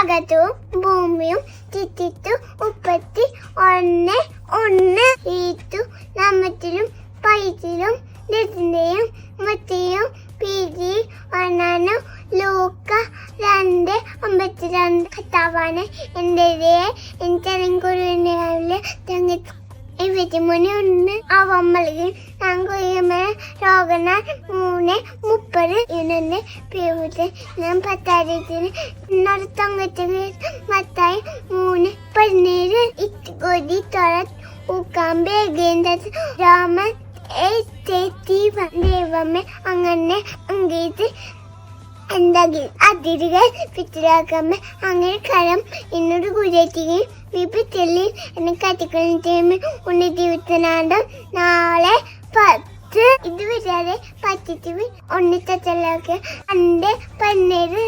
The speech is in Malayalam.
ആകാശവും ഭൂമിയും ചിറ്റിത്തു 31 ഈത്തു നമ്മത്തിലും പൈത്തിലും ലതിന്റെയും മത്തിയും പീതി ഒന്നാനും ലൂക്ക 2:52 കർത്താവാണ് എന്റേതേ എനിക്കറിയുന്ന തങ്ങി 23 അവമ്മളിൽ രോഗന 3:30 ഇന്നെ പേര് ഞാൻ 10 ഇന്നൊരു തങ്കത്തിന് മത്തായി 3:17 ഇത്തുകൊതി തൊഴ ഉക്കാമ്പേ ഗേന്ദ രാമൻ ദൈവമേ അങ്ങനെ അങ്കേത് എന്തെങ്കിലും അതിരുകൾ പിത്തിലാക്കാമേ അങ്ങനെ കരം എന്നോട് കുരറ്റുകയും വിപത്തിൽ എന്നെ കത്തിക്കുകയും ചെയ്യുമ്പോൾ ഉണ്ണി ജീവിതനാണ്ടം നാളെ 10 ഇതുവരെ 10 ഒന്നിച്ചാക്കി 2:12